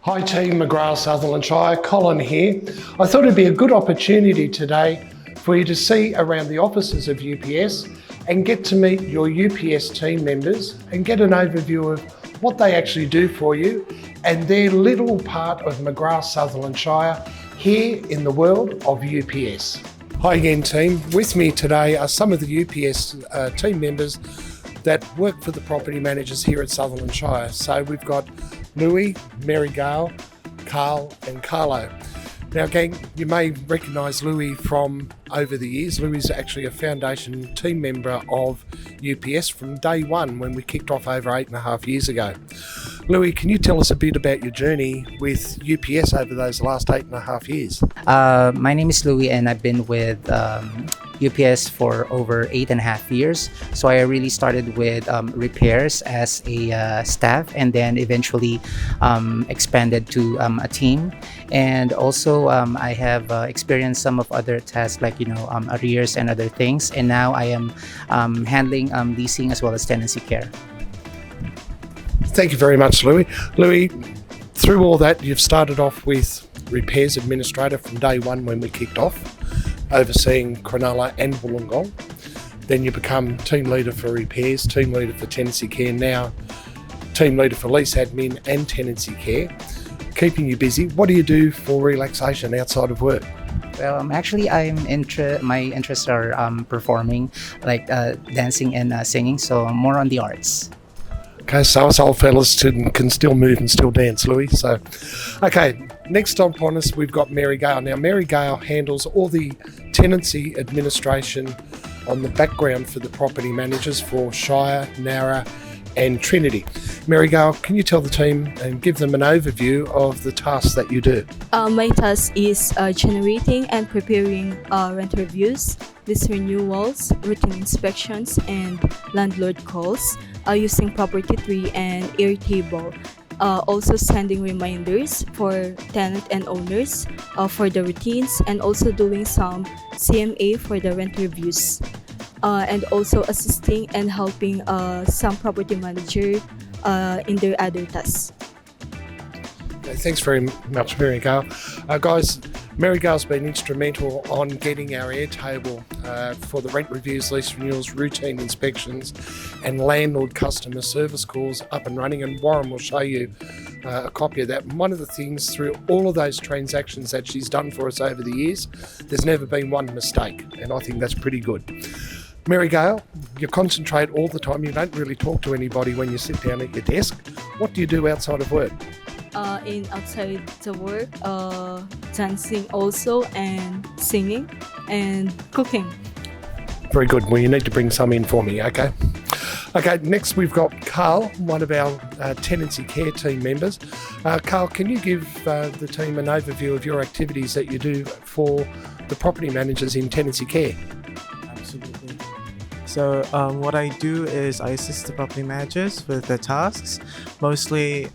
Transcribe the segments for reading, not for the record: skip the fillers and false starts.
Hi team Mcgrath, Sutherland Shire, Colin here. I thought it'd be a good opportunity today for you to see around the offices of UPS and get to meet your UPS team members and get an overview of what they actually do for you and their little part of Mcgrath, Sutherland Shire here in the world of UPS. Hi again team, with me today are some of the UPS team members that work for the property managers here at Sutherland Shire. So we've got Louie, Gail, Carl and Carlo. Now gang, you may recognise Louie from over the years. Louie's actually a foundation team member of UPS from day one when we kicked off over 8.5 years ago. Louie, can you tell us a bit about your journey with UPS over those last 8.5 years? My name is Louie and I've been with UPS for over 8.5 years. So I really started with repairs as a staff and then eventually expanded to a team. And also I have experienced some of other tasks like arrears and other things. And now I am handling leasing as well as tenancy care. Thank you very much, Louie. Louie, through all that, you've started off with repairs administrator from day one when we kicked off, overseeing Cronulla and Wollongong. Then you become team leader for repairs, team leader for tenancy care, now team leader for lease admin and tenancy care. Keeping you busy. What do you do for relaxation outside of work? Well, actually, my interests are performing, like dancing and singing, so more on the arts. Okay, so us old fellas can still move and still dance, Louie. So, okay, next up on us, we've got Gail. Now, Gail handles all the tenancy administration on the background for the property managers for Shire, Nara and Trinity. Gail, can you tell the team and give them an overview of the tasks that you do? My task is generating and preparing rent reviews, lease renewals, routine inspections, and landlord calls using property tree and Airtable. Also sending reminders for tenant and owners for the routines, and also doing some CMA for the rent reviews. And also assisting and helping some property manager in their other tasks. Okay, thanks very much, Gail. Guys, Gail's been instrumental on getting our Airtable for the rent reviews, lease renewals, routine inspections and landlord customer service calls up and running, and Warren will show you a copy of that. And one of the things through all of those transactions that she's done for us over the years, there's never been one mistake, and I think that's pretty good. Gail, you concentrate all the time. You don't really talk to anybody when you sit down at your desk. What do you do outside of work? Outside the work, dancing also, and singing and cooking. Very good. Well, you need to bring some in for me, okay? Okay, next we've got Carl, one of our tenancy care team members. Carl, can you give the team an overview of your activities that you do for the property managers in tenancy care? Absolutely. So what I do is I assist the property managers with their tasks, mostly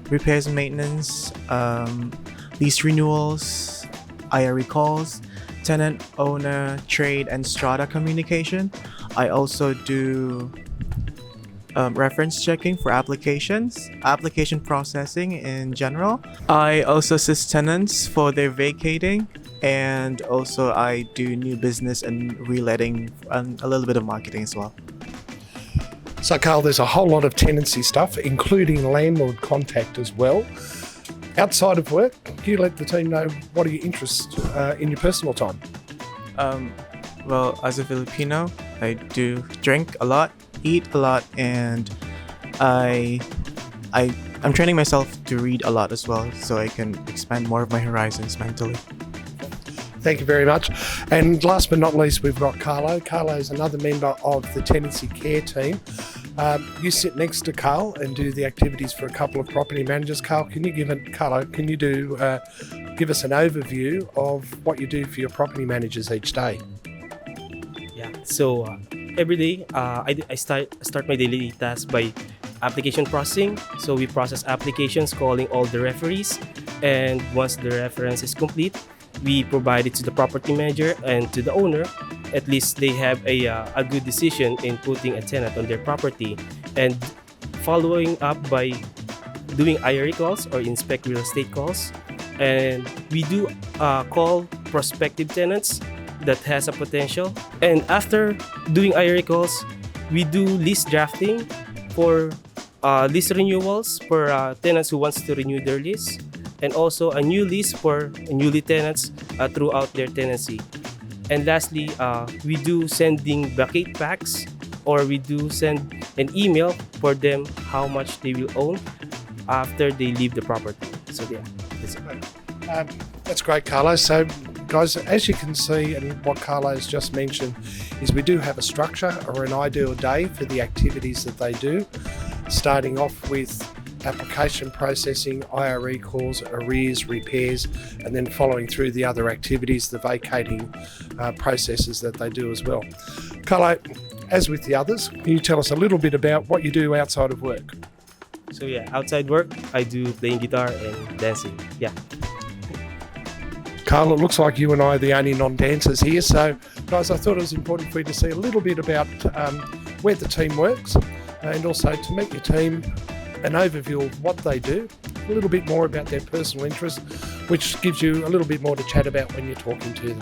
repairs and maintenance, lease renewals, IRE calls, tenant, owner, trade and strata communication. I also do reference checking for applications, application processing in general. I also assist tenants for their vacating, and also I do new business and reletting and a little bit of marketing as well. So Carl, there's a whole lot of tenancy stuff, including landlord contact as well. Outside of work, can you let the team know what are your interests in your personal time? Well, as a Filipino, I do drink a lot, eat a lot, and I'm training myself to read a lot as well, so I can expand more of my horizons mentally. Thank you very much. And last but not least, we've got Carlo. Carlo is another member of the tenancy care team. You sit next to Carl and do the activities for a couple of property managers. Carlo, can you give us an overview of what you do for your property managers each day? Yeah. So every day, I start my daily task by application processing. So we process applications, calling all the referees, and once the reference is complete, we provide it to the property manager and to the owner. At least they have a good decision in putting a tenant on their property, and following up by doing IRE calls or inspect real estate calls. And we do call prospective tenants that has a potential. And after doing IRE calls, we do lease drafting for lease renewals for tenants who wants to renew their lease, and also a new lease for newly tenants throughout their tenancy. And lastly, we do sending vacate packs, or we do send an email for them how much they will own after they leave the property. So yeah, that's it. That's great, Carlo. So, guys, as you can see, and what Carlo has just mentioned, is we do have a structure or an ideal day for the activities that they do, starting off with application processing, IRE calls, arrears, repairs, and then following through the other activities, the vacating processes that they do as well. Carlo, as with the others, can you tell us a little bit about what you do outside of work? So yeah, outside work, I do playing guitar and dancing. Yeah. Carlo, it looks like you and I are the only non-dancers here. So, guys, I thought it was important for you to see a little bit about where the team works, and also to meet your team, an overview of what they do, a little bit more about their personal interests, which gives you a little bit more to chat about when you're talking to them.